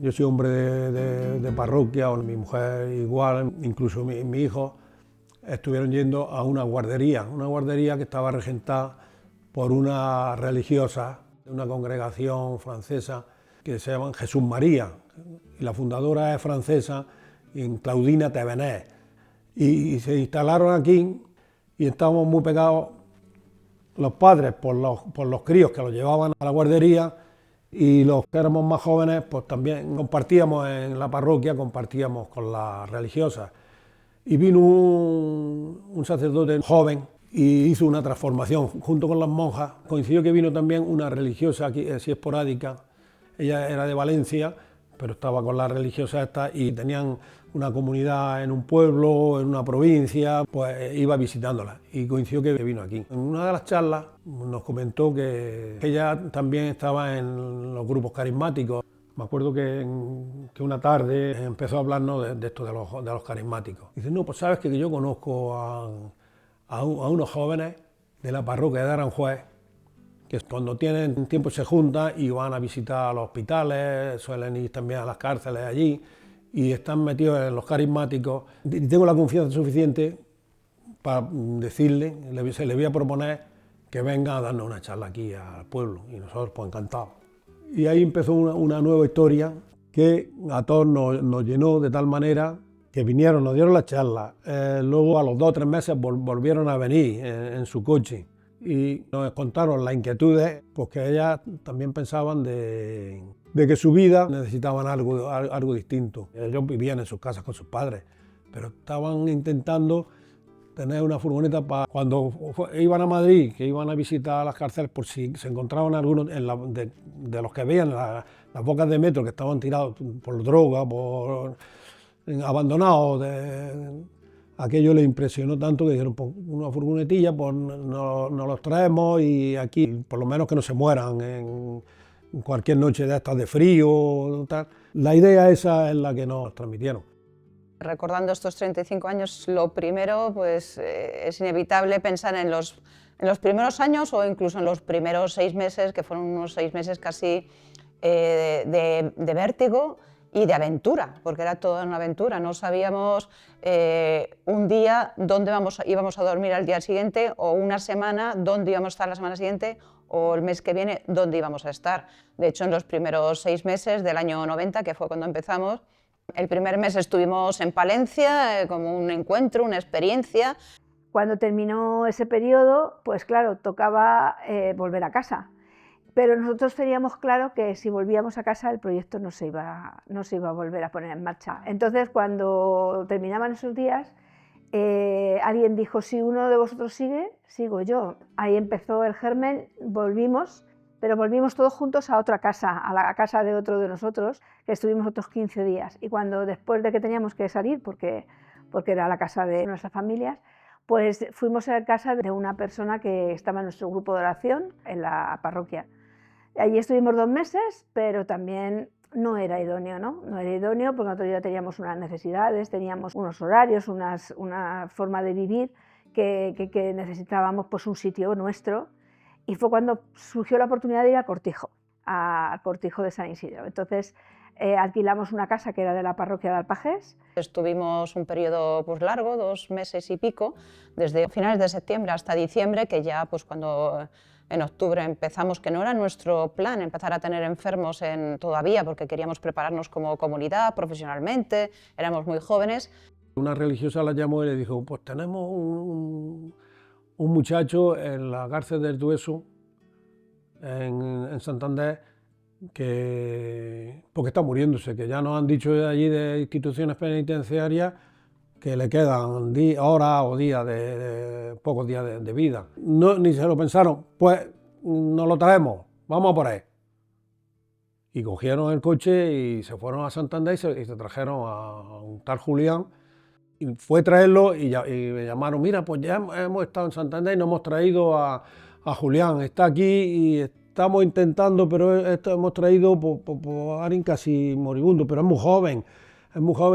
Yo soy hombre de parroquia, o mi mujer igual, incluso mi hijo, estuvieron yendo a una guardería que estaba regentada por una religiosa de una congregación francesa que se llama Jesús María, y la fundadora es francesa, Claudine Thévenet, y se instalaron aquí y estábamos muy pegados los padres por los críos que los llevaban a la guardería, y los que éramos más jóvenes pues también compartíamos en la parroquia, compartíamos con las religiosas. Y vino un sacerdote joven y hizo una transformación junto con las monjas. Coincidió que vino también una religiosa aquí, así esporádica. Ella era de Valencia, pero estaba con las religiosas estas y tenían una comunidad en un pueblo, en una provincia, pues iba visitándola y coincidió que vino aquí. En una de las charlas nos comentó que ella también estaba en los grupos carismáticos. Me acuerdo que una tarde empezó a hablarnos de esto de los carismáticos. Dice, no, pues sabes que yo conozco a unos jóvenes de la parroquia de Aranjuez, que cuando tienen tiempo se juntan y van a visitar a los hospitales, suelen ir también a las cárceles allí, y están metidos en los carismáticos. Y tengo la confianza suficiente para decirle, se le voy a proponer que venga a darnos una charla aquí al pueblo, y nosotros pues encantados. Y ahí empezó una nueva historia que a todos nos llenó de tal manera que vinieron, nos dieron la charla. Luego a los 2 o 3 meses volvieron a venir en su coche y nos contaron las inquietudes, pues que ellas también pensaban de que su vida necesitaban algo distinto. Ellos vivían en sus casas con sus padres, pero estaban intentando tener una furgoneta para cuando iban a Madrid, que iban a visitar las cárceles, por si se encontraban algunos de los que veían las bocas de metro que estaban tirados por droga, abandonados. Aquello les impresionó tanto que dijeron, pues una furgonetilla, pues nos los traemos y aquí, por lo menos que no se mueran en cualquier noche de estas de frío, tal. La idea esa es la que nos transmitieron. Recordando estos 35 años, lo primero pues, es inevitable pensar en los primeros años o incluso en los primeros 6 meses, que fueron unos 6 meses casi de vértigo y de aventura, porque era toda una aventura. No sabíamos un día dónde íbamos a dormir al día siguiente, o una semana dónde íbamos a estar la semana siguiente, o el mes que viene dónde íbamos a estar. De hecho, en los primeros 6 meses del año 90, que fue cuando empezamos, el primer mes estuvimos en Palencia como un encuentro, una experiencia. Cuando terminó ese periodo, pues claro, tocaba volver a casa. Pero nosotros teníamos claro que si volvíamos a casa el proyecto no se iba a volver a poner en marcha. Entonces, cuando terminaban esos días, alguien dijo, si uno de vosotros sigue, sigo yo. Ahí empezó el germen, volvimos, pero volvimos todos juntos a otra casa, a la casa de otro de nosotros, que estuvimos otros 15 días. Y cuando después de que teníamos que salir, porque era la casa de nuestras familias, pues fuimos a la casa de una persona que estaba en nuestro grupo de oración en la parroquia. Allí estuvimos 2 meses, pero también no era idóneo, ¿no? No era idóneo porque nosotros ya teníamos unas necesidades, teníamos unos horarios, una forma de vivir que necesitábamos, pues, un sitio nuestro. Y fue cuando surgió la oportunidad de ir al Cortijo de San Isidro. Entonces alquilamos una casa que era de la parroquia de Alpajés. Estuvimos un periodo pues, largo, 2 meses y pico, desde finales de septiembre hasta diciembre, que ya pues, cuando en octubre empezamos, que no era nuestro plan empezar a tener enfermos todavía, porque queríamos prepararnos como comunidad, profesionalmente, éramos muy jóvenes. Una religiosa la llamó y le dijo, pues tenemos un muchacho en la cárcel del Dueso, en Santander, porque está muriéndose, que ya nos han dicho de allí de instituciones penitenciarias que le quedan horas o días pocos días de vida. No, ni se lo pensaron, pues nos lo traemos, vamos a por él. Y cogieron el coche y se fueron a Santander y se trajeron a un tal Julián. Y fue a traerlo y me llamaron, mira, pues ya hemos estado en Santander y nos hemos traído a Julián, está aquí y estamos intentando, pero hemos traído por alguien casi moribundo, pero es muy joven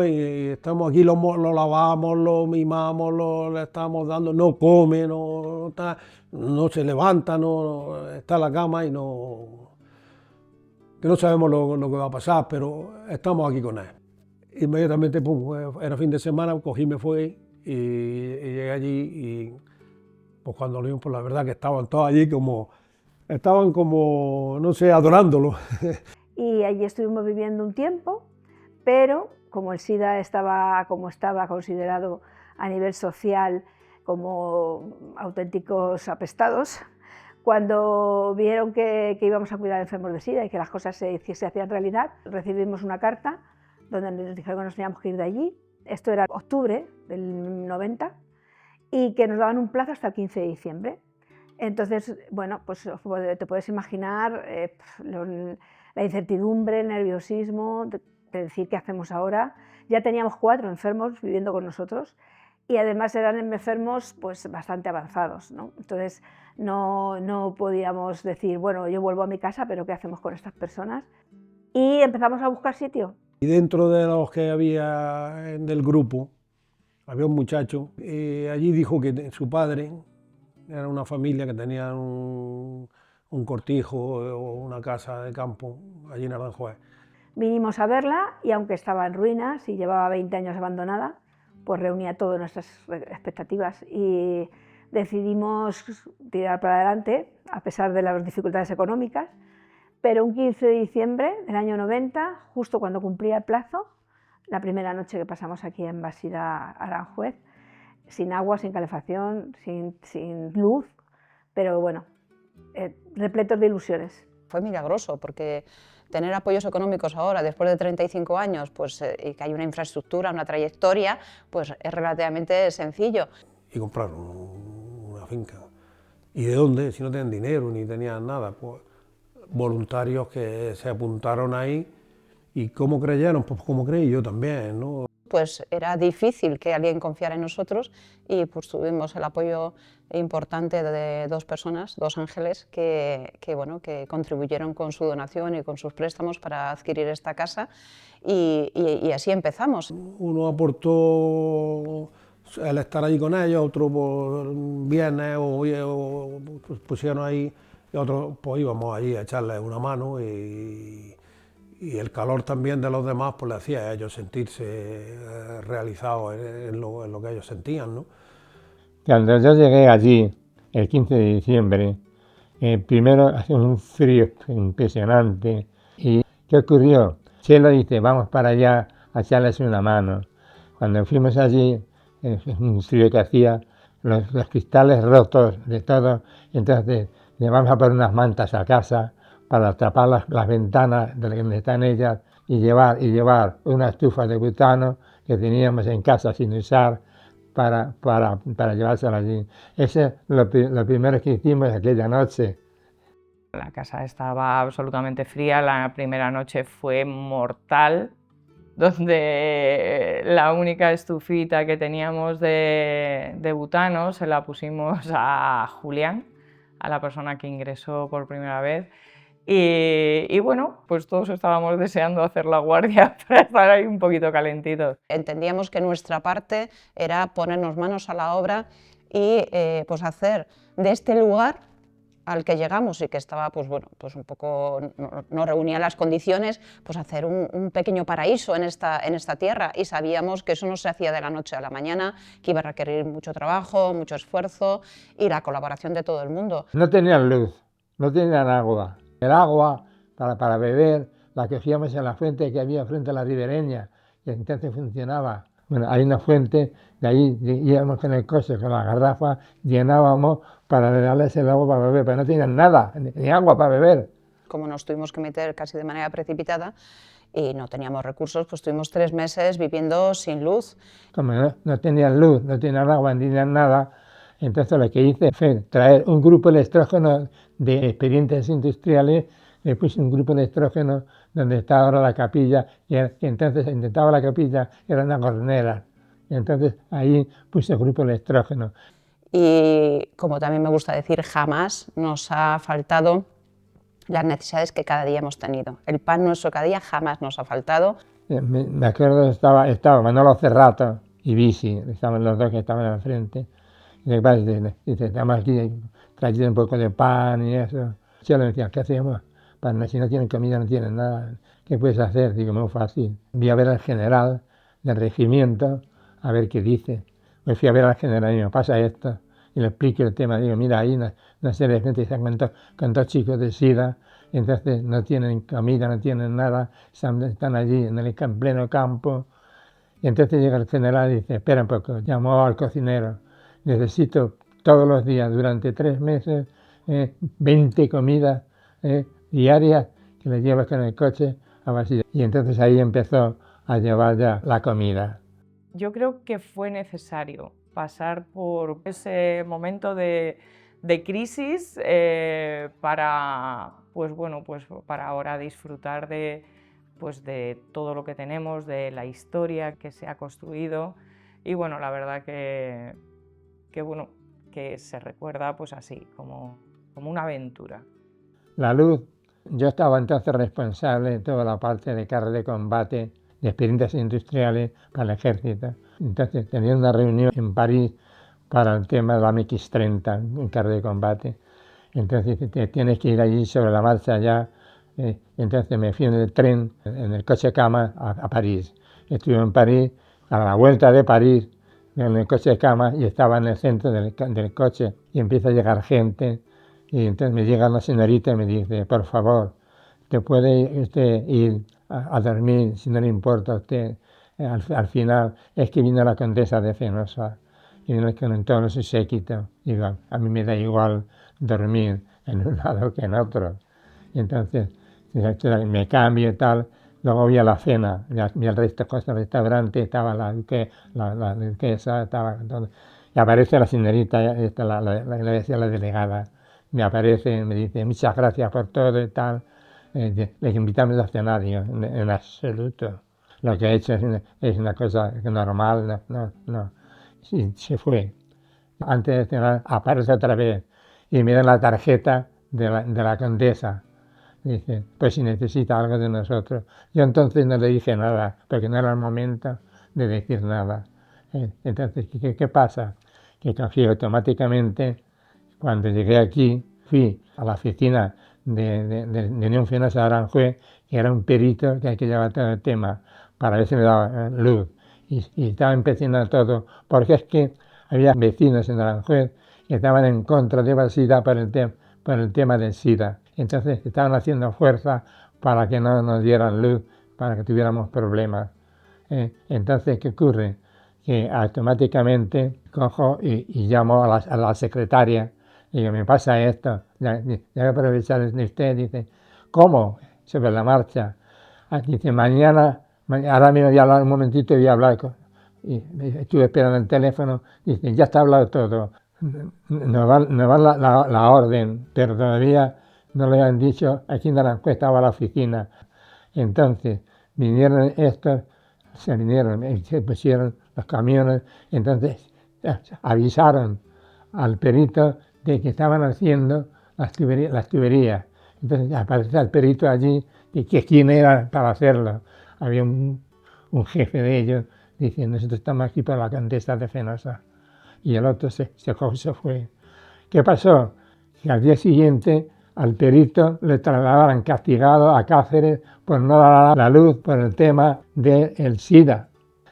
y estamos aquí, lo lavamos, lo mimamos, le estamos dando, no come, no se levanta, está en la cama y no que no sabemos lo que va a pasar, pero estamos aquí con él. Inmediatamente, pum, era fin de semana, cogí, me fui y llegué allí y pues cuando lo vimos, pues la verdad que estaban todos allí estaban como, no sé, adorándolo. Y allí estuvimos viviendo un tiempo, pero como el SIDA estaba como estaba considerado a nivel social como auténticos apestados, cuando vieron que íbamos a cuidar a enfermos de SIDA y que las cosas se hacían realidad, recibimos una carta donde nos dijeron que nos teníamos que ir de allí. Esto era octubre del 90 y que nos daban un plazo hasta el 15 de diciembre. Entonces, bueno, pues te puedes imaginar la incertidumbre, el nerviosismo de decir qué hacemos ahora. Ya teníamos 4 enfermos viviendo con nosotros y además eran enfermos pues bastante avanzados, ¿no? Entonces no podíamos decir, bueno, yo vuelvo a mi casa, pero ¿qué hacemos con estas personas? Y empezamos a buscar sitio. Y dentro de los que había del grupo, había un muchacho, y allí dijo que su padre era una familia que tenía un cortijo o una casa de campo allí en Aranjuez. Vinimos a verla y aunque estaba en ruinas y llevaba 20 años abandonada, pues reunía todas nuestras expectativas y decidimos tirar para adelante a pesar de las dificultades económicas, pero un 15 de diciembre del año 90, justo cuando cumplía el plazo, la primera noche que pasamos aquí en Basida, Aranjuez, sin agua, sin calefacción, sin luz, pero bueno, repletos de ilusiones. Fue milagroso porque tener apoyos económicos ahora, después de 35 años, pues, y que hay una infraestructura, una trayectoria, pues es relativamente sencillo. Y compraron una finca. ¿Y de dónde? Si no tenían dinero ni tenían nada, pues voluntarios que se apuntaron ahí. ¿Y cómo creyeron? Pues como creí yo también, ¿no? Pues era difícil que alguien confiara en nosotros y pues tuvimos el apoyo importante de 2 personas, 2 ángeles, que contribuyeron con su donación y con sus préstamos para adquirir esta casa y así empezamos. Uno aportó el estar allí con ellos, otro por bienes o pues pusieron ahí, y otros pues íbamos allí a echarles una mano y el calor también de los demás pues le hacía a ellos sentirse realizados en lo que ellos sentían, ¿no? Cuando yo llegué allí el 15 de diciembre, primero hacía un frío impresionante. ¿Y qué ocurrió? Chelo dice, vamos para allá a echarles una mano. Cuando fuimos allí, un frío que hacía, los cristales rotos de todo, entonces le vamos a poner unas mantas a casa para tapar las ventanas de donde están ellas y llevar una estufa de butano que teníamos en casa sin usar para llevársela allí. Eso es lo primero que hicimos aquella noche. La casa estaba absolutamente fría, la primera noche fue mortal, donde la única estufita que teníamos de butano se la pusimos a Julián, a la persona que ingresó por primera vez. Y bueno, pues todos estábamos deseando hacer la guardia para estar ahí un poquito calentitos. Entendíamos que nuestra parte era ponernos manos a la obra y pues hacer de este lugar al que llegamos y que estaba pues bueno, pues un poco, no reunía las condiciones, pues hacer un pequeño paraíso en esta tierra, y sabíamos que eso no se hacía de la noche a la mañana, que iba a requerir mucho trabajo, mucho esfuerzo y la colaboración de todo el mundo. No tenían luz, no tenían agua. El agua para beber la cogíamos en la fuente que había frente a la ribereña, y entonces funcionaba. Bueno, hay una fuente, de ahí íbamos con el coche, con la garrafa, llenábamos para darles el agua para beber, pero no tenían nada, ni agua para beber. Como nos tuvimos que meter casi de manera precipitada y no teníamos recursos, pues tuvimos 3 meses viviendo sin luz. Como no tenían luz, no tenían agua, no tenían nada, entonces lo que hice fue traer un grupo electrógeno de expedientes industriales. Le puse un grupo de estrógeno donde está ahora la capilla, y entonces intentaba la capilla, era una hornera, y entonces ahí puse el grupo de estrógeno. Y como también me gusta decir, jamás nos ha faltado las necesidades que cada día hemos tenido. El pan nuestro cada día jamás nos ha faltado. Me acuerdo, estaba Manolo Cerrato y Bisi, estaban los 2 que estaban al frente. Y dice, estamos aquí, trayendo un poco de pan y eso. Yo le decía, ¿qué hacemos? si no tienen comida no tienen nada. ¿Qué puedes hacer? Digo, muy fácil. Voy a ver al general del regimiento a ver qué dice. Me fui a ver al general y me pasa esto. Y le explico el tema. Digo, mira, ahí una serie de gente están con dos chicos de SIDA, entonces no tienen comida, no tienen nada, están allí en pleno campo. Y entonces llega el general y dice, espera un poco, llamó al cocinero, necesito todos los días durante 3 meses 20 comidas diarias que le llevas con el coche a Basilea. Y entonces ahí empezó a llevar ya la comida. Yo creo que fue necesario pasar por ese momento de crisis para, pues bueno, pues para ahora disfrutar de todo lo que tenemos, de la historia que se ha construido y bueno, la verdad que se recuerda pues así, como una aventura. La luz, yo estaba entonces responsable de toda la parte de carros de combate, de experiencias industriales para el ejército. Entonces tenía una reunión en París para el tema de la MX-30, un carro de combate. Entonces tienes que ir allí sobre la marcha ya. Entonces me fui en el tren, en el coche cama a París. Estuve en París, a la vuelta de París, en el coche cama y estaba en el centro del coche y empieza a llegar gente. Y entonces me llega una señorita y me dice, por favor, ¿te puede usted ir a dormir si no le importa a usted? Al final es que vino la condesa de Fenosa y vino con todo su séquito. Digo, a mí me da igual dormir en un lado que en otro. Y entonces me cambio y tal. Luego voy a la cena, vi al restaurante, estaba la duquesa, y aparece la señorita, le decía la delegada, me aparece, me dice, muchas gracias por todo y tal. Les invitamos a cenar, digo, en absoluto. Lo que he hecho es una cosa normal, no. Sí, se fue. Antes de cenar aparece otra vez y me da la tarjeta de la condesa. Dice, pues si necesita algo de nosotros. Yo entonces no le dije nada, porque no era el momento de decir nada. Entonces, ¿qué pasa? Que cogí automáticamente, cuando llegué aquí, fui a la oficina de Unión Fenosa de Aranjuez, que era un perito que llevaba todo el tema, para ver si me daba luz. Y estaba empezando todo, porque es que había vecinos en Aranjuez que estaban en contra de Basilea por el tema del SIDA. Entonces estaban haciendo fuerza para que no nos dieran luz, para que tuviéramos problemas. Entonces, ¿qué ocurre? Que automáticamente cojo y llamo a la secretaria y digo, me pasa esto, ya voy a aprovechar de usted. Dice, ¿cómo? Sobre la marcha. Dice, mañana, ahora me voy a hablar un momentito y voy a hablar y estuve esperando el teléfono. Dice, ya está hablado todo. Nos va la orden, pero todavía no le han dicho, aquí en Aranjuez estaba la oficina. Entonces vinieron estos, se pusieron los camiones, entonces avisaron al perito de que estaban haciendo las tuberías. Entonces aparece el perito allí, y que quién era para hacerlo. Había un jefe de ellos diciendo, nosotros estamos aquí para la condesa de Fenosa. Y el otro se fue. ¿Qué pasó? Que al día siguiente al perito le trasladaban castigado a Cáceres por no dar la luz por el tema del SIDA.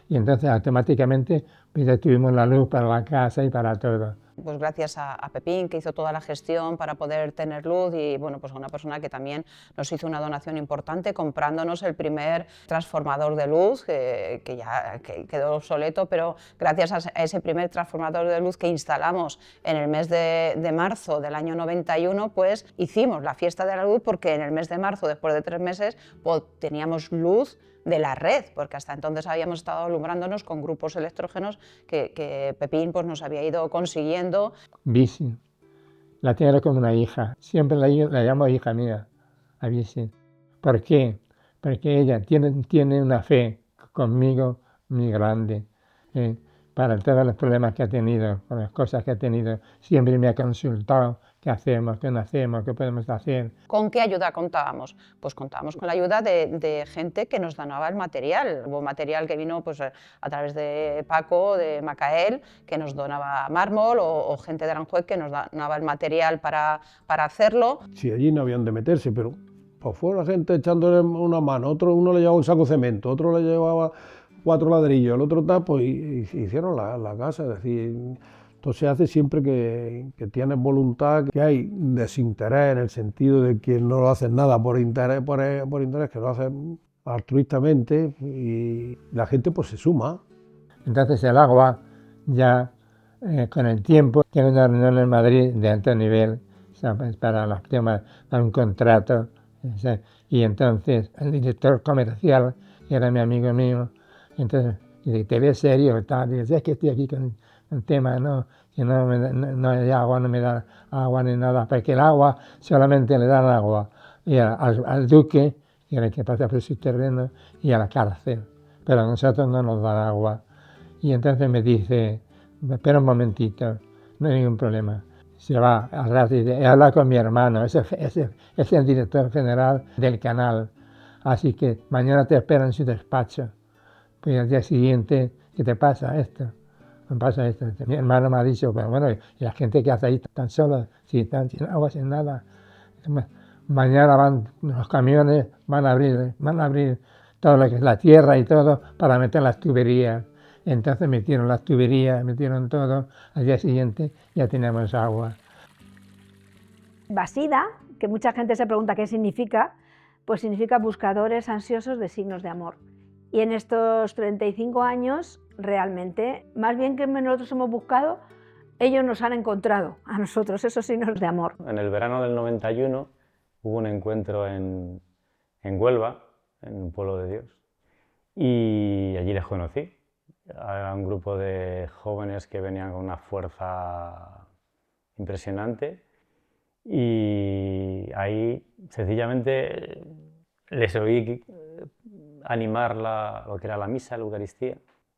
Y entonces automáticamente pues ya tuvimos la luz para la casa y para todo. Pues gracias a Pepín, que hizo toda la gestión para poder tener luz, y bueno, pues a una persona que también nos hizo una donación importante comprándonos el primer transformador de luz, que ya quedó obsoleto, pero gracias a ese primer transformador de luz que instalamos en el mes de marzo del año 91, pues hicimos la fiesta de la luz, porque en el mes de marzo, después de 3 meses, pues teníamos luz de la red, porque hasta entonces habíamos estado alumbrándonos con grupos electrógenos que Pepín pues, nos había ido consiguiendo. Bici, la tengo como una hija, siempre la llamo hija mía, a Bici. ¿Por qué? Porque ella tiene una fe conmigo muy grande, para todos los problemas que ha tenido, con las cosas que ha tenido, siempre me ha consultado. ¿Qué hacemos? ¿Qué no hacemos? ¿Qué podemos hacer? ¿Con qué ayuda contábamos? Pues contábamos con la ayuda de gente que nos donaba el material. Hubo material que vino pues, a través de Paco, de Macael, que nos donaba mármol, o gente de Aranjuez que nos donaba el material para hacerlo. Sí, allí no habían de meterse, pero Pues fue la gente echándole una mano, uno le llevaba un saco de cemento, otro le llevaba 4 ladrillos, el otro tal, pues hicieron la casa. Es decir, esto se hace siempre que tienes voluntad, que hay desinterés en el sentido de que no lo hacen nada por interés, por interés, que lo hacen altruistamente y la gente pues se suma. Entonces el agua ya con el tiempo tiene una reunión en Madrid de alto nivel, ¿sabes?, para los temas, para un contrato, ¿sabes? Y entonces el director comercial, que era mi amigo mío, entonces dice, ¿te ves serio? Dice, es que estoy aquí con un tema, ¿no? Que no hay agua, no me da agua ni nada, porque el agua solamente le dan agua y al duque, que era el que pasa por su terreno, y a la cárcel, pero a nosotros no nos dan agua. Y entonces me dice, espera un momentito, no hay ningún problema. Se va al rato y dice, he hablado con mi hermano, ese es el director general del canal, así que mañana te espero en su despacho. Pues al día siguiente, ¿qué te pasa esto? Me pasa esto. Mi hermano me ha dicho, pero bueno, ¿y la gente que hace ahí tan sola, si están sin agua, sin nada? Mañana van los camiones, van a abrir todo lo que es la tierra y todo para meter las tuberías. Entonces metieron las tuberías, metieron todo, al día siguiente ya teníamos agua. Basida, que mucha gente se pregunta qué significa, pues significa buscadores ansiosos de signos de amor. Y en estos 35 años, realmente, más bien que nosotros hemos buscado, ellos nos han encontrado a nosotros esos signos de amor. En el verano del 91 hubo un encuentro en Huelva, en un pueblo de Dios, y allí les conocí. Era un grupo de jóvenes que venían con una fuerza impresionante y ahí sencillamente les oí animar lo que era la misa, la Eucaristía,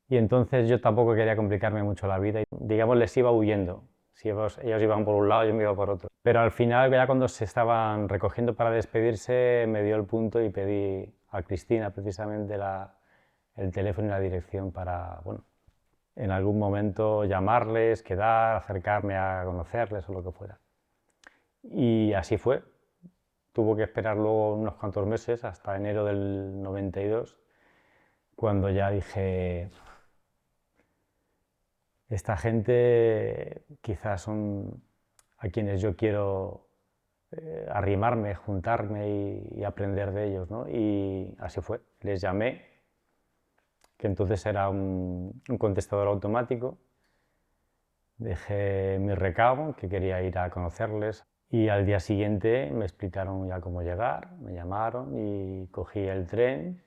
y entonces yo tampoco quería complicarme mucho la vida y, digamos, les iba huyendo. Si ellos iban por un lado, yo me iba por otro. Pero al final, ya cuando se estaban recogiendo para despedirse, me dio el punto y pedí a Cristina precisamente el teléfono y la dirección para, bueno, en algún momento llamarles, quedar, acercarme a conocerles o lo que fuera. Y así fue. Tuvo que esperar luego unos cuantos meses, hasta enero del 92, cuando ya dije, esta gente quizás son a quienes yo quiero arrimarme, juntarme y aprender de ellos, ¿no? Y así fue. Les llamé, que entonces era un contestador automático, dejé mi recado, que quería ir a conocerles, y al día siguiente me explicaron ya cómo llegar, me llamaron y cogí el tren,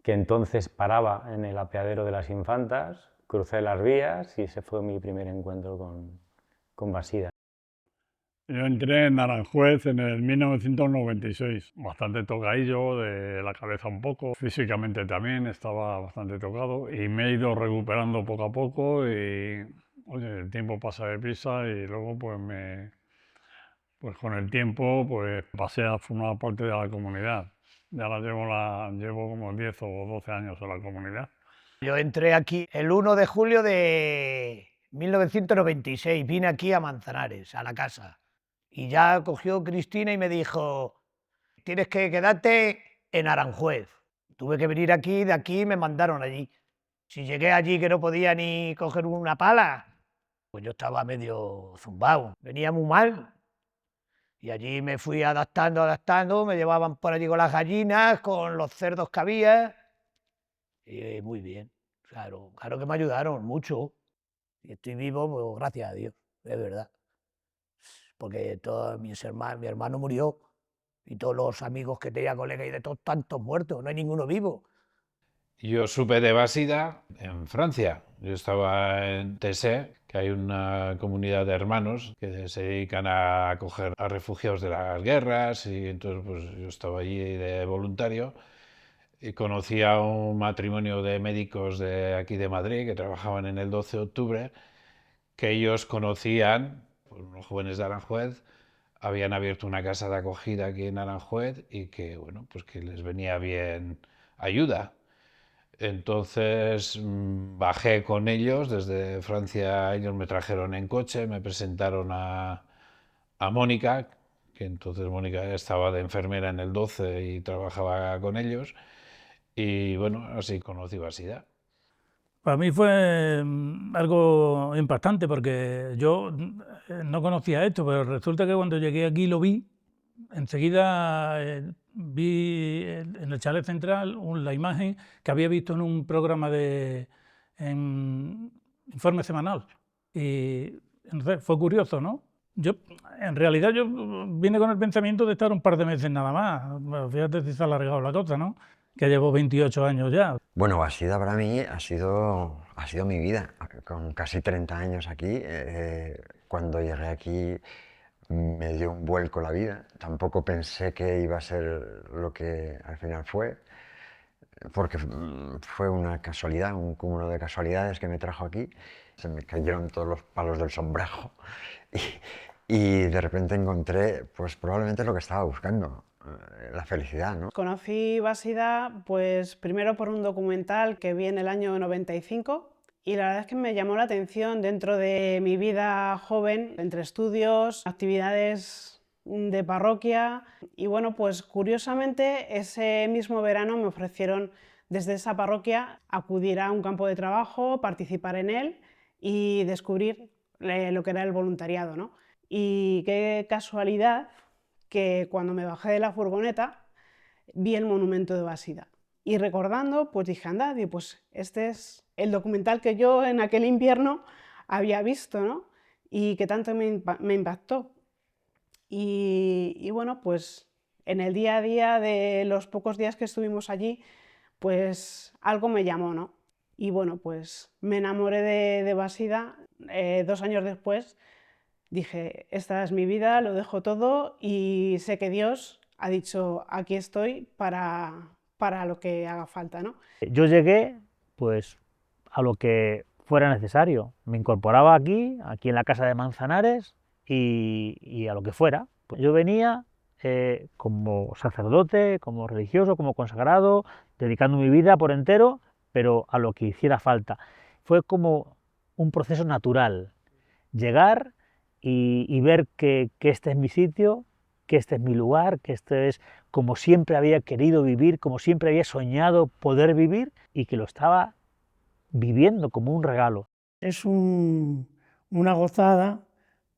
que entonces paraba en el apeadero de las Infantas, crucé las vías y ese fue mi primer encuentro con Basida. Yo entré en Aranjuez en el 1996, bastante tocadillo de la cabeza un poco, físicamente también estaba bastante tocado y me he ido recuperando poco a poco y, oye, el tiempo pasa deprisa y luego pues con el tiempo pues pasé a formar parte de la comunidad. Ya llevo como 10 o 12 años en la comunidad. Yo entré aquí el 1 de julio de 1996, vine aquí a Manzanares, a la casa. Y ya cogió Cristina y me dijo, tienes que quedarte en Aranjuez. Tuve que venir aquí, de aquí me mandaron allí. Si llegué allí que no podía ni coger una pala, pues yo estaba medio zumbado, venía muy mal. Y allí me fui adaptando, me llevaban por allí con las gallinas, con los cerdos que había. Y muy bien, claro que me ayudaron mucho. Y estoy vivo, pues gracias a Dios, es verdad. Porque todos mi hermano murió y todos los amigos que tenía, colegas y de todos, tantos muertos, no hay ninguno vivo. Yo supe de Basida en Francia. Yo estaba en Tessé, que hay una comunidad de hermanos que se dedican a acoger a refugiados de las guerras, y entonces pues yo estaba allí de voluntario y conocí a un matrimonio de médicos de aquí de Madrid que trabajaban en el 12 de octubre, que ellos conocían, pues, unos jóvenes de Aranjuez, habían abierto una casa de acogida aquí en Aranjuez y que, bueno, pues que les venía bien ayuda. Entonces bajé con ellos desde Francia, ellos me trajeron en coche, me presentaron a Mónica, que entonces Mónica estaba de enfermera en el 12 y trabajaba con ellos. Y bueno, así conocí Basida. Para mí fue algo impactante porque yo no conocía esto, pero resulta que cuando llegué aquí lo vi. Enseguida vi en el chalet central la imagen que había visto en un programa en Informe Semanal. Y entonces fue curioso, ¿no? En realidad yo vine con el pensamiento de estar un par de meses nada más. Fíjate si se ha alargado la cosa, ¿no? Que llevo 28 años ya. Bueno, Basida para mí ha sido mi vida. Con casi 30 años aquí, cuando llegué aquí me dio un vuelco la vida. Tampoco pensé que iba a ser lo que al final fue, porque fue una casualidad, un cúmulo de casualidades que me trajo aquí. Se me cayeron todos los palos del sombrajo y de repente encontré pues probablemente lo que estaba buscando. La felicidad, ¿no? Conocí Basida pues primero por un documental que vi en el año 95 y la verdad es que me llamó la atención dentro de mi vida joven, entre estudios, actividades de parroquia y bueno, pues curiosamente ese mismo verano me ofrecieron desde esa parroquia acudir a un campo de trabajo, participar en él y descubrir lo que era el voluntariado, ¿no? Y qué casualidad que cuando me bajé de la furgoneta vi el monumento de Basida. Y recordando, pues dije, anda, pues este es el documental que yo en aquel invierno había visto, ¿no? Y que tanto me impactó. Y bueno, pues en el día a día de los pocos días que estuvimos allí, pues algo me llamó, ¿no? Y bueno, pues me enamoré de Basida. 2 años después dije, esta es mi vida, lo dejo todo y sé que Dios ha dicho, aquí estoy para lo que haga falta, ¿no? Yo llegué pues a lo que fuera necesario. Me incorporaba aquí en la casa de Manzanares y a lo que fuera. Yo venía como sacerdote, como religioso, como consagrado, dedicando mi vida por entero, pero a lo que hiciera falta. Fue como un proceso natural. Llegar y ver que este es mi sitio, que este es mi lugar, que este es como siempre había querido vivir, como siempre había soñado poder vivir y que lo estaba viviendo como un regalo. Es una gozada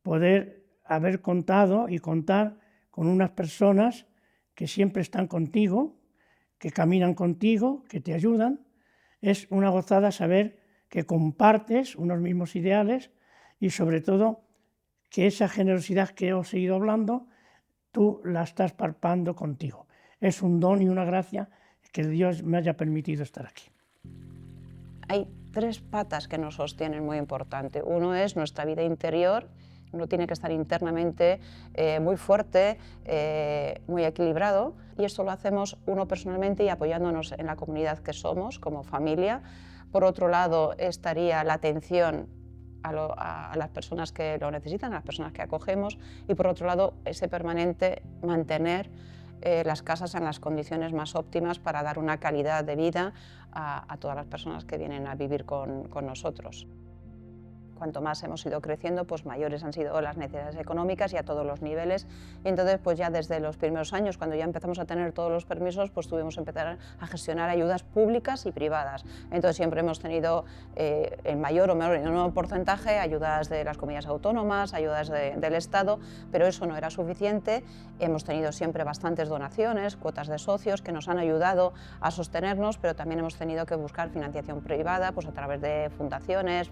poder haber contado y contar con unas personas que siempre están contigo, que caminan contigo, que te ayudan. Es una gozada saber que compartes unos mismos ideales y sobre todo que esa generosidad que os he ido hablando, tú la estás palpando contigo. Es un don y una gracia que Dios me haya permitido estar aquí. Hay 3 patas que nos sostienen muy importante. Uno es nuestra vida interior. Uno tiene que estar internamente muy fuerte, muy equilibrado, y esto lo hacemos uno personalmente y apoyándonos en la comunidad que somos como familia. Por otro lado estaría la atención a las personas que lo necesitan, a las personas que acogemos, y por otro lado ese permanente mantener las casas en las condiciones más óptimas para dar una calidad de vida a todas las personas que vienen a vivir con nosotros. Cuanto más hemos ido creciendo, pues mayores han sido las necesidades económicas y a todos los niveles. Y entonces, pues ya desde los primeros años, cuando ya empezamos a tener todos los permisos, pues tuvimos que empezar a gestionar ayudas públicas y privadas. Entonces siempre hemos tenido, en mayor o menor porcentaje, ayudas de las comunidades autónomas, ayudas del Estado, pero eso no era suficiente. Hemos tenido siempre bastantes donaciones, cuotas de socios que nos han ayudado a sostenernos, pero también hemos tenido que buscar financiación privada, pues a través de fundaciones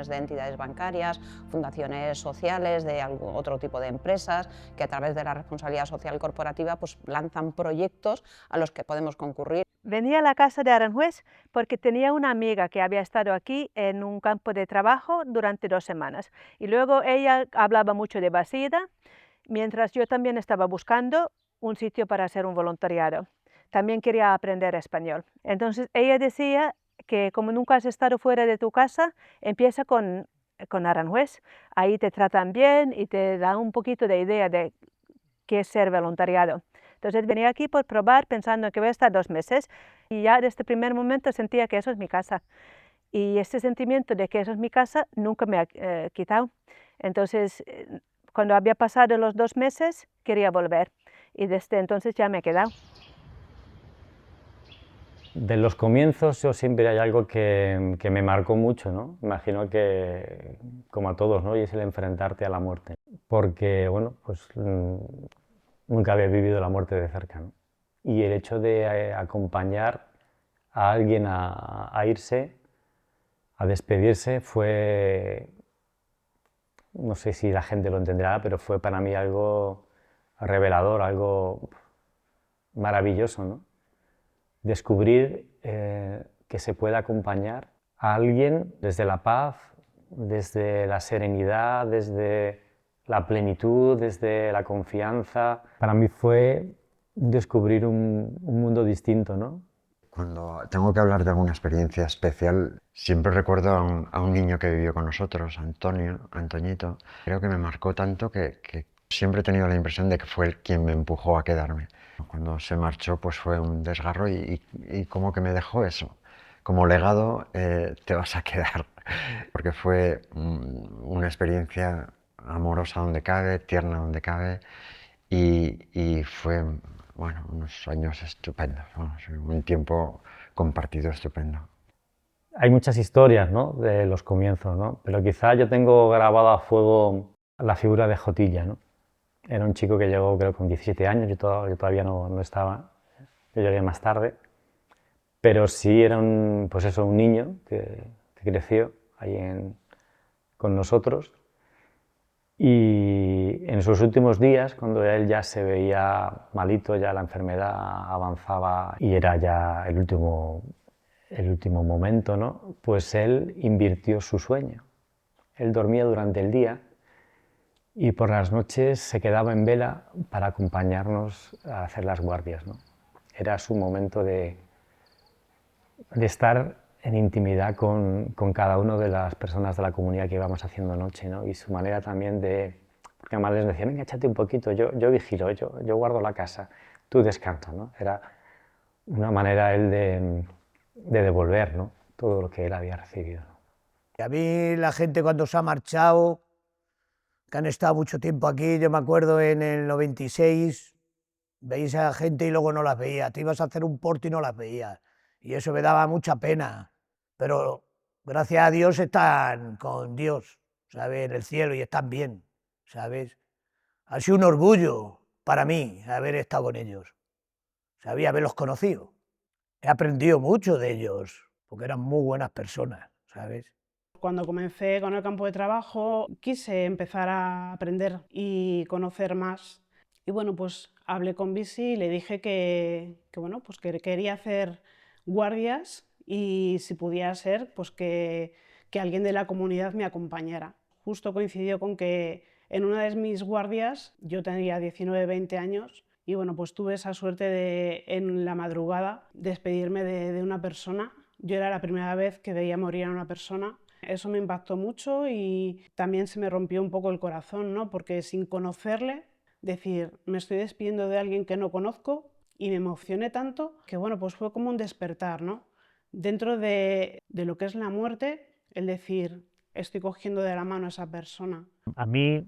de entidades bancarias, fundaciones sociales, de otro tipo de empresas que a través de la responsabilidad social corporativa pues lanzan proyectos a los que podemos concurrir. Venía a la casa de Aranjuez porque tenía una amiga que había estado aquí en un campo de trabajo durante 2 semanas y luego ella hablaba mucho de Basida, mientras yo también estaba buscando un sitio para hacer un voluntariado. También quería aprender español. Entonces ella decía que como nunca has estado fuera de tu casa, empieza con Aranjuez. Ahí te tratan bien y te dan un poquito de idea de qué es ser voluntariado. Entonces venía aquí por probar pensando que voy a estar 2 meses y ya desde el primer momento sentía que eso es mi casa. Y ese sentimiento de que eso es mi casa nunca me ha quitado. Entonces Cuando había pasado los 2 meses, quería volver y desde entonces ya me he quedado. De los comienzos yo siempre hay algo que me marcó mucho, ¿no? Imagino que como a todos, ¿no? Y es el enfrentarte a la muerte. Porque, bueno, pues nunca había vivido la muerte de cerca, ¿no? Y el hecho de acompañar a alguien a irse, a despedirse, fue, no sé si la gente lo entenderá, pero fue para mí algo revelador, algo maravilloso, ¿no? Descubrir que se puede acompañar a alguien desde la paz, desde la serenidad, desde la plenitud, desde la confianza. Para mí fue descubrir un mundo distinto, ¿no? Cuando tengo que hablar de alguna experiencia especial, siempre recuerdo a un niño que vivió con nosotros, Antoñito. Creo que me marcó tanto que siempre he tenido la impresión de que fue él quien me empujó a quedarme. Cuando se marchó, pues fue un desgarro y como que me dejó eso. Como legado te vas a quedar, porque fue una experiencia amorosa donde cabe, tierna donde cabe y fue, bueno, unos años estupendos, vamos, un tiempo compartido estupendo. Hay muchas historias, ¿no? De los comienzos, ¿no? Pero quizá yo tengo grabado a fuego la figura de Jotilla, ¿no? Era un chico que llegó creo con 17 años, yo todavía no estaba, yo llegué más tarde, pero sí era pues eso, un niño que creció ahí con nosotros y en sus últimos días, cuando él ya se veía malito, ya la enfermedad avanzaba y era ya el último momento, ¿no? Pues él invirtió su sueño. Él dormía durante el día y por las noches se quedaba en vela para acompañarnos a hacer las guardias, ¿no? Era su momento de estar en intimidad con cada una de las personas de la comunidad que íbamos haciendo noche, ¿no? Y su manera también porque además les decía, venga, échate un poquito, yo vigilo, yo guardo la casa, tú descansa, ¿no? Era una manera él de devolver, ¿no? Todo lo que él había recibido, ¿no? Y a mí la gente cuando se ha marchado, que han estado mucho tiempo aquí, yo me acuerdo en el 96, veías a la gente y luego no las veías, te ibas a hacer un porto y no las veías, y eso me daba mucha pena, pero gracias a Dios están con Dios, ¿sabes? En el cielo y están bien, ¿sabes? Ha sido un orgullo para mí haber estado con ellos, ¿sabes? Haberlos conocido. He aprendido mucho de ellos, porque eran muy buenas personas, ¿sabes? Cuando comencé con el campo de trabajo, quise empezar a aprender y conocer más. Y bueno, pues hablé con Bisi y le dije bueno, pues que quería hacer guardias y si podía ser, pues que alguien de la comunidad me acompañara. Justo coincidió con que en una de mis guardias, yo tenía 19, 20 años, y bueno, pues tuve esa suerte de, en la madrugada, despedirme de una persona. Yo era la primera vez que veía morir a una persona. Eso me impactó mucho y también se me rompió un poco el corazón, ¿no? Porque sin conocerle, decir, me estoy despidiendo de alguien que no conozco y me emocioné tanto que bueno, pues fue como un despertar, ¿no? Dentro de lo que es la muerte, el decir, estoy cogiendo de la mano a esa persona. A mí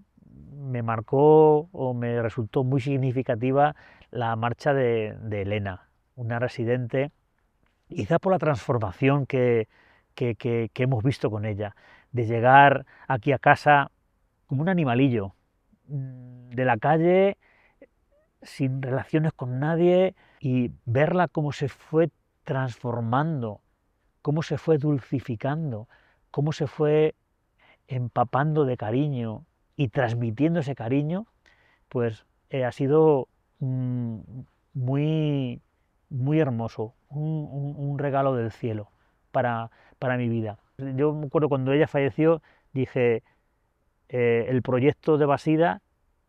me marcó o me resultó muy significativa la marcha de Elena, una residente, quizá por la transformación que hemos visto con ella, de llegar aquí a casa como un animalillo, de la calle, sin relaciones con nadie, y verla cómo se fue transformando, cómo se fue dulcificando, cómo se fue empapando de cariño y transmitiendo ese cariño, pues ha sido muy, muy hermoso, un regalo del cielo para mi vida. Yo me acuerdo cuando ella falleció, dije, el proyecto de Basida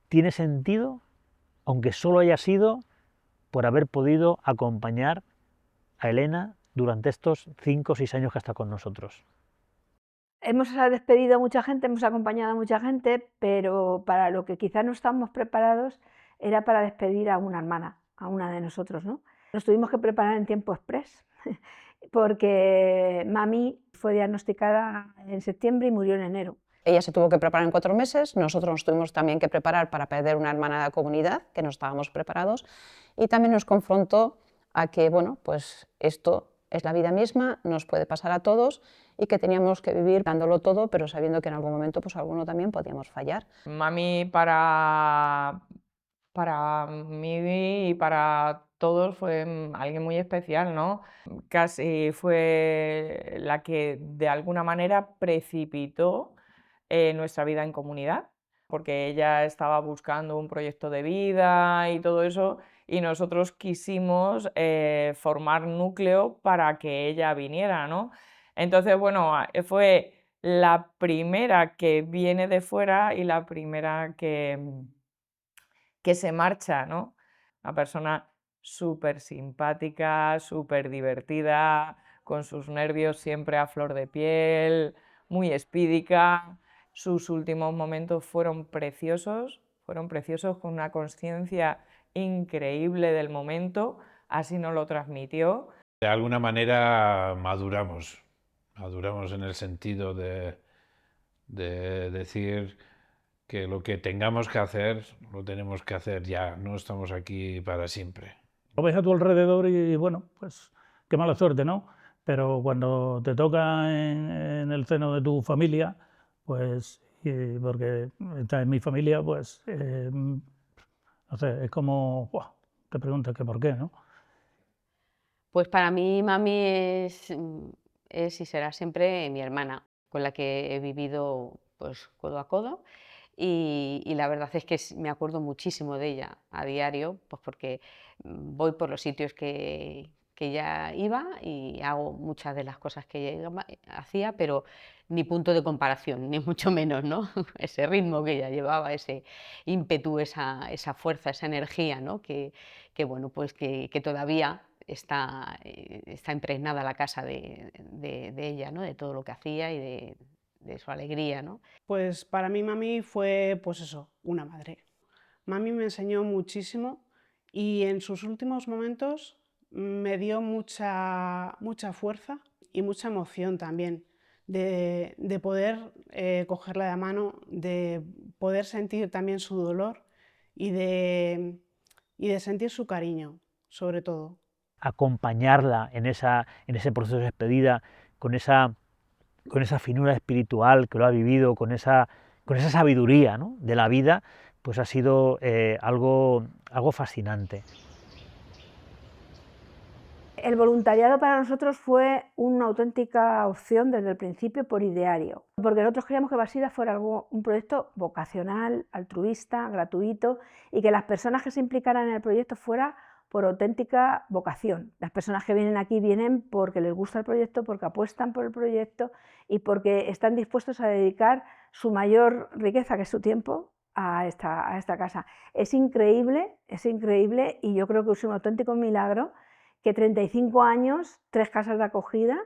tiene sentido, aunque solo haya sido por haber podido acompañar a Elena durante estos 5 o 6 años que está con nosotros. Hemos despedido a mucha gente, hemos acompañado a mucha gente, pero para lo que quizás no estábamos preparados era para despedir a una hermana, a una de nosotros, ¿no? Nos tuvimos que preparar en tiempo express, porque mami fue diagnosticada en septiembre y murió en enero. Ella se tuvo que preparar en 4 meses, nosotros nos tuvimos también que preparar para perder una hermana de la comunidad, que no estábamos preparados, y también nos confrontó a que, bueno, pues esto es la vida misma, nos puede pasar a todos y que teníamos que vivir dándolo todo, pero sabiendo que en algún momento pues alguno también podíamos fallar. Mami para mí y para todos fue alguien muy especial, ¿no? Casi fue la que de alguna manera precipitó nuestra vida en comunidad, porque ella estaba buscando un proyecto de vida y todo eso, y nosotros quisimos formar núcleo para que ella viniera, ¿no? Entonces, bueno, fue la primera que viene de fuera y la primera que se marcha, ¿no? Una persona súper simpática, súper divertida, con sus nervios siempre a flor de piel, muy espídica. Sus últimos momentos fueron preciosos con una conciencia increíble del momento, así nos lo transmitió. De alguna manera maduramos en el sentido de decir que lo que tengamos que hacer, lo tenemos que hacer ya, no estamos aquí para siempre. Lo ves a tu alrededor y bueno, pues qué mala suerte, ¿no? Pero cuando te toca en el seno de tu familia, pues, porque estás en mi familia, pues, no sé, es como, ¡buah! Te preguntas que por qué, ¿no? Pues para mí mami es y será siempre mi hermana, con la que he vivido pues codo a codo. Y la verdad es que me acuerdo muchísimo de ella a diario, pues porque voy por los sitios que ella iba y hago muchas de las cosas que ella hacía, pero ni punto de comparación, ni mucho menos, ¿no? Ese ritmo que ella llevaba, ese ímpetu, esa fuerza, esa energía, ¿no? Que bueno, pues que todavía está impregnada la casa de ella, ¿no? De todo lo que hacía y de su alegría, ¿no? Pues para mí mami fue, pues eso, una madre. Mami me enseñó muchísimo y en sus últimos momentos me dio mucha fuerza y mucha emoción también de poder cogerla de mano, de poder sentir también su dolor y de sentir su cariño, sobre todo. Acompañarla en ese proceso de despedida con esa finura espiritual que lo ha vivido, con esa sabiduría, ¿no?, de la vida, pues ha sido algo fascinante. El voluntariado para nosotros fue una auténtica opción desde el principio por ideario, porque nosotros queríamos que Basida fuera un proyecto vocacional, altruista, gratuito, y que las personas que se implicaran en el proyecto fuera por auténtica vocación. Las personas que vienen aquí vienen porque les gusta el proyecto, porque apuestan por el proyecto y porque están dispuestos a dedicar su mayor riqueza, que es su tiempo, a esta casa. Es increíble y yo creo que es un auténtico milagro que 35 años, 3 casas de acogida,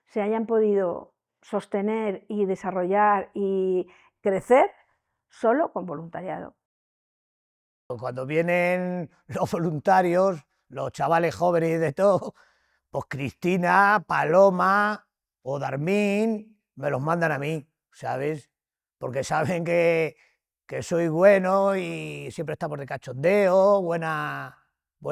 se hayan podido sostener y desarrollar y crecer solo con voluntariado. Cuando vienen los voluntarios, los chavales jóvenes y de todo, pues Cristina, Paloma o Darmín me los mandan a mí, ¿sabes? Porque saben que soy bueno y siempre estamos de cachondeo, buen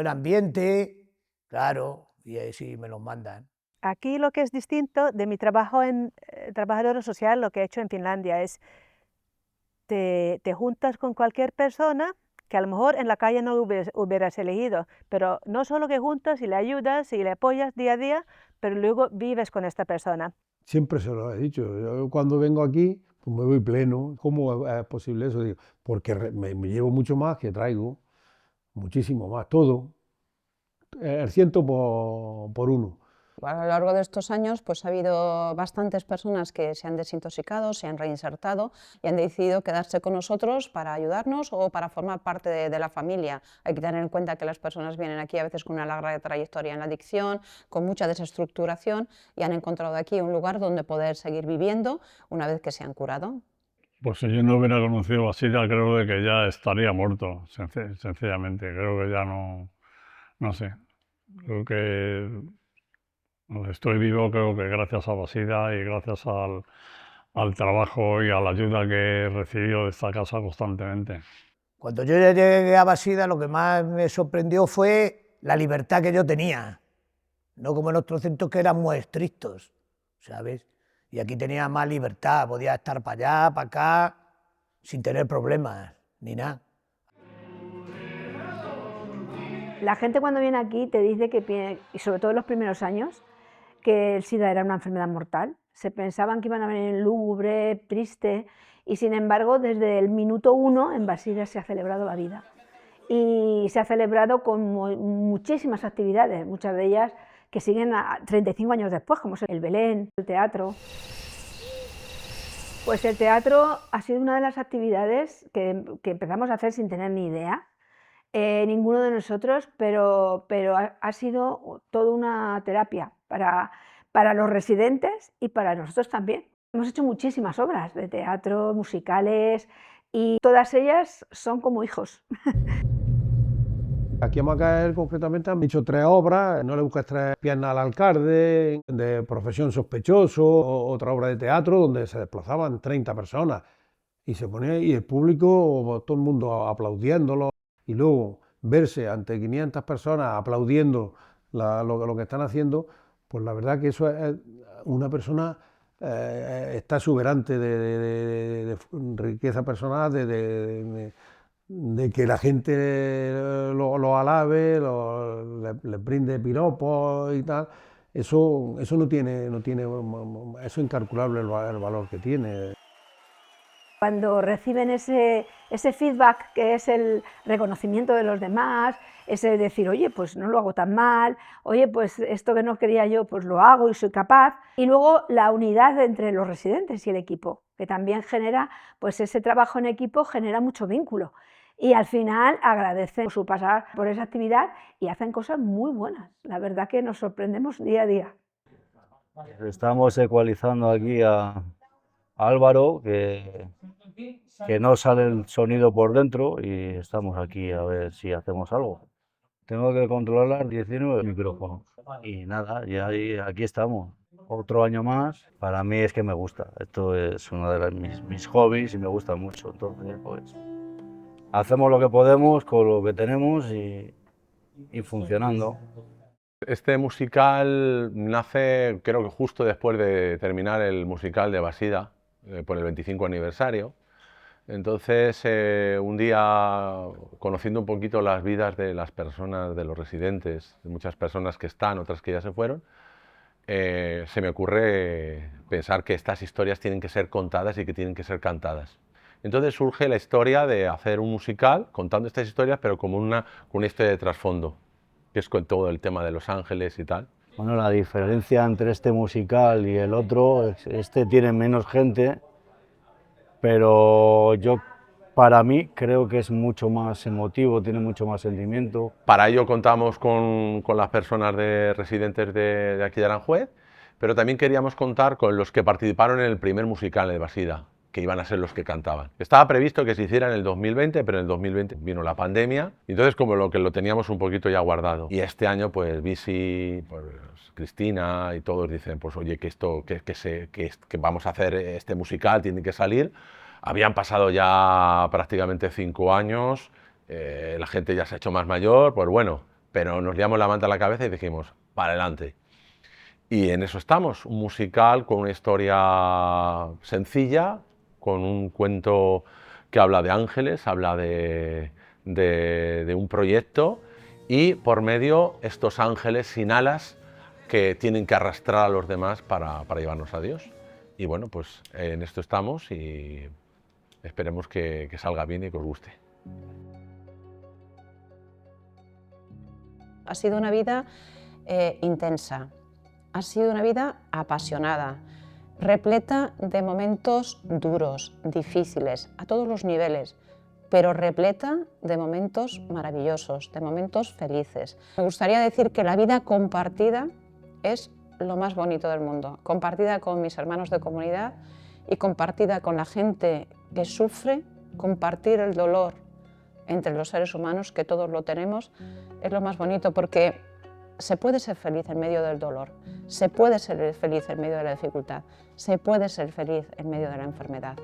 ambiente, claro, y así me los mandan. Aquí lo que es distinto de mi trabajo en trabajadora social, lo que he hecho en Finlandia, es te juntas con cualquier persona que a lo mejor en la calle no hubieras elegido, pero no solo que juntas y le ayudas y le apoyas día a día, pero luego vives con esta persona. Siempre se lo he dicho, yo cuando vengo aquí pues me voy pleno. ¿Cómo es posible eso? Digo, porque me llevo mucho más que traigo, muchísimo más, todo, el 100 por 1. A lo largo de estos años pues ha habido bastantes personas que se han desintoxicado, se han reinsertado y han decidido quedarse con nosotros para ayudarnos o para formar parte de la familia. Hay que tener en cuenta que las personas vienen aquí a veces con una larga trayectoria en la adicción, con mucha desestructuración y han encontrado aquí un lugar donde poder seguir viviendo una vez que se han curado. Pues si yo no hubiera conocido a Basida, creo de que ya estaría muerto, sencillamente. Creo que ya no sé, creo que estoy vivo, creo que gracias a Basida y gracias al trabajo y a la ayuda que he recibido de esta casa constantemente. Cuando yo ya llegué a Basida, lo que más me sorprendió fue la libertad que yo tenía, no como en otros centros que eran muy estrictos, ¿sabes? Y aquí tenía más libertad, podía estar para allá, para acá, sin tener problemas, ni nada. La gente cuando viene aquí te dice que, y sobre todo en los primeros años, que el SIDA era una enfermedad mortal. Se pensaban que iban a venir lúgubre, triste, y sin embargo desde el minuto 1 en Basida se ha celebrado la vida. Y se ha celebrado con muchísimas actividades, muchas de ellas que siguen a 35 años después, como es el Belén, el teatro. Pues el teatro ha sido una de las actividades que empezamos a hacer sin tener ni idea. Ninguno de nosotros, pero ha sido toda una terapia para los residentes y para nosotros también. Hemos hecho muchísimas obras de teatro, musicales, y todas ellas son como hijos. Aquí en Macael concretamente han hecho 3 obras, No le busques 3 piernas al alcalde, de Profesión sospechoso, otra obra de teatro donde se desplazaban 30 personas y se ponía y el público, todo el mundo aplaudiéndolo. Y luego verse ante 500 personas aplaudiendo lo que están haciendo, pues la verdad que eso es una persona está exuberante de riqueza personal, de que la gente lo alabe, les brinde piropos y tal. Eso no tiene, eso es incalculable el valor que tiene. Cuando reciben ese feedback, que es el reconocimiento de los demás, ese decir, oye, pues no lo hago tan mal, oye, pues esto que no quería yo, pues lo hago y soy capaz. Y luego la unidad entre los residentes y el equipo, que también genera, pues ese trabajo en equipo genera mucho vínculo. Y al final agradecen su pasar por esa actividad y hacen cosas muy buenas. La verdad que nos sorprendemos día a día. Estamos ecualizando aquí a Álvaro, que no sale el sonido por dentro, y estamos aquí a ver si hacemos algo. Tengo que controlar 19 micrófonos y nada, ya aquí estamos. Otro año más. Para mí es que me gusta, esto es uno de mis hobbies y me gusta mucho, entonces pues hacemos lo que podemos con lo que tenemos y funcionando. Este musical nace, creo que justo después de terminar el musical de Basida, por el 25 aniversario. Entonces, un día, conociendo un poquito las vidas de las personas, de los residentes, de muchas personas que están, otras que ya se fueron, se me ocurre pensar que estas historias tienen que ser contadas y que tienen que ser cantadas. Entonces surge la historia de hacer un musical contando estas historias, pero como una historia de trasfondo, que es con todo el tema de Los Ángeles y tal. Bueno, la diferencia entre este musical y el otro, este tiene menos gente, pero para mí creo que es mucho más emotivo, tiene mucho más sentimiento. Para ello contamos con las personas residentes de aquí de Aranjuez, pero también queríamos contar con los que participaron en el primer musical de Basida, que iban a ser los que cantaban. Estaba previsto que se hiciera en el 2020, pero en el 2020 vino la pandemia, y entonces como lo teníamos un poquito ya guardado. Y este año pues Bisi, pues Cristina y todos dicen, pues oye, que vamos a hacer este musical, tiene que salir. Habían pasado ya prácticamente 5 años, la gente ya se ha hecho más mayor, pues bueno, pero nos liamos la manta a la cabeza y dijimos, para adelante. Y en eso estamos, un musical con una historia sencilla, con un cuento que habla de ángeles, habla de un proyecto, y por medio estos ángeles sin alas que tienen que arrastrar a los demás para llevarnos a Dios. Y bueno, pues en esto estamos y esperemos que salga bien y que os guste. Ha sido una vida intensa, ha sido una vida apasionada, repleta de momentos duros, difíciles, a todos los niveles, pero repleta de momentos maravillosos, de momentos felices. Me gustaría decir que la vida compartida es lo más bonito del mundo, compartida con mis hermanos de comunidad y compartida con la gente que sufre, compartir el dolor entre los seres humanos, que todos lo tenemos, es lo más bonito, porque Se puede ser feliz en medio del dolor, se puede ser feliz en medio de la dificultad, se puede ser feliz en medio de la enfermedad.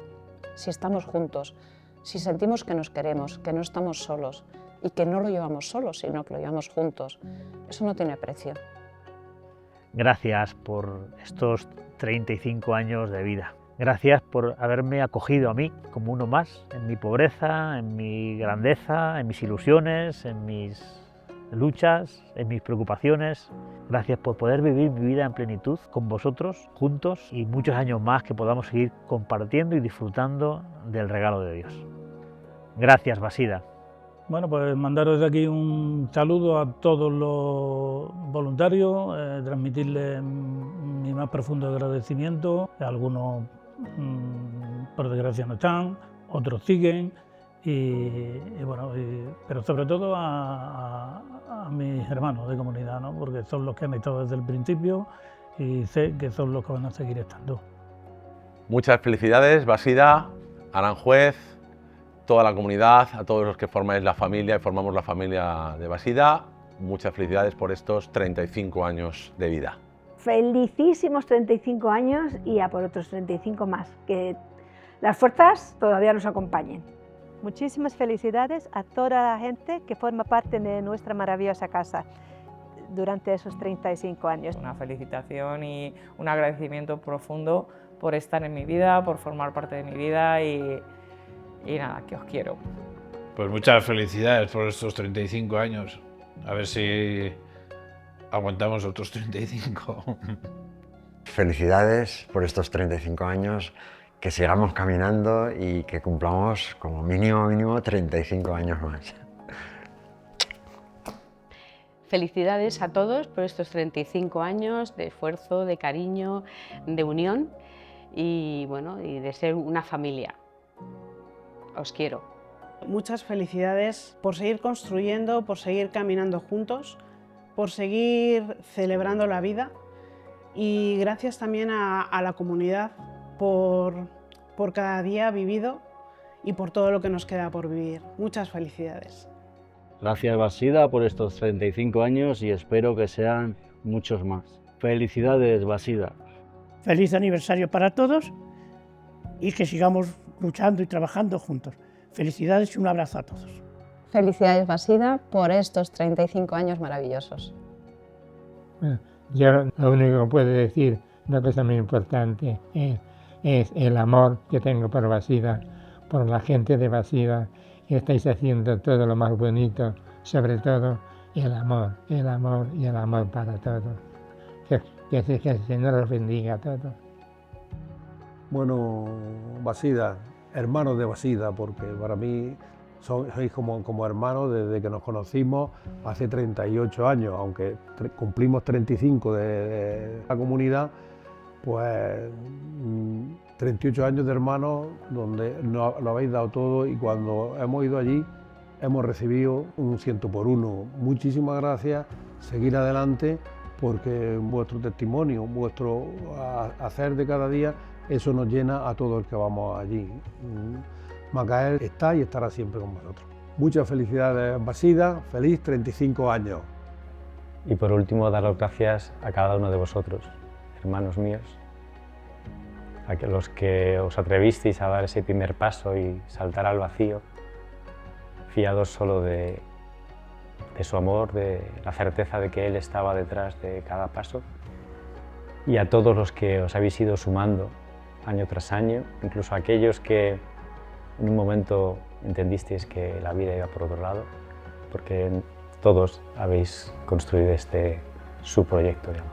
Si estamos juntos, si sentimos que nos queremos, que no estamos solos y que no lo llevamos solos, sino que lo llevamos juntos, eso no tiene precio. Gracias por estos 35 años de vida. Gracias por haberme acogido a mí como uno más, en mi pobreza, en mi grandeza, en mis ilusiones, en mis luchas, en mis preocupaciones. Gracias por poder vivir mi vida en plenitud con vosotros, juntos, y muchos años más que podamos seguir compartiendo y disfrutando del regalo de Dios. Gracias, Basida. Bueno, pues mandaros de aquí un saludo a todos los voluntarios, transmitirles mi más profundo agradecimiento. Algunos, por desgracia, no están, otros siguen, pero sobre todo a mis hermanos de comunidad, ¿no? Porque son los que han estado desde el principio y sé que son los que van a seguir estando. Muchas felicidades, Basida, Aranjuez, toda la comunidad, a todos los que formáis la familia y formamos la familia de Basida. Muchas felicidades por estos 35 años de vida. Felicísimos 35 años y a por otros 35 más. Que las fuerzas todavía nos acompañen. Muchísimas felicidades a toda la gente que forma parte de nuestra maravillosa casa durante esos 35 años. Una felicitación y un agradecimiento profundo por estar en mi vida, por formar parte de mi vida y nada, que os quiero. Pues muchas felicidades por estos 35 años. A ver si aguantamos otros 35. Felicidades por estos 35 años, que sigamos caminando y que cumplamos como mínimo 35 años más. Felicidades a todos por estos 35 años de esfuerzo, de cariño, de unión y, bueno, y de ser una familia. Os quiero. Muchas felicidades por seguir construyendo, por seguir caminando juntos, por seguir celebrando la vida y gracias también a la comunidad por cada día vivido y por todo lo que nos queda por vivir. Muchas felicidades. Gracias, Basida, por estos 35 años y espero que sean muchos más. Felicidades, Basida. Feliz aniversario para todos y que sigamos luchando y trabajando juntos. Felicidades y un abrazo a todos. Felicidades, Basida, por estos 35 años maravillosos. Bueno, yo lo único que puedo decir, una cosa muy importante, es el amor que tengo por Basida, por la gente de Basida, que estáis haciendo todo lo más bonito, sobre todo el amor para todos. Que el Señor os bendiga a todos. Bueno, Basida, hermanos de Basida, porque para mí sois como hermanos desde que nos conocimos hace 38 años, aunque cumplimos 35 de la comunidad, pues 38 años de hermanos donde lo habéis dado todo y cuando hemos ido allí hemos recibido un 100 por 1. Muchísimas gracias, seguir adelante porque vuestro testimonio, vuestro hacer de cada día, eso nos llena a todo el que vamos allí. Macael está y estará siempre con vosotros. Muchas felicidades, Basida, feliz 35 años. Y por último, dar las gracias a cada uno de vosotros, hermanos míos, a los que os atrevisteis a dar ese primer paso y saltar al vacío, fiados solo de su amor, de la certeza de que Él estaba detrás de cada paso, y a todos los que os habéis ido sumando año tras año, incluso a aquellos que en un momento entendisteis que la vida iba por otro lado, porque todos habéis construido su proyecto de amor.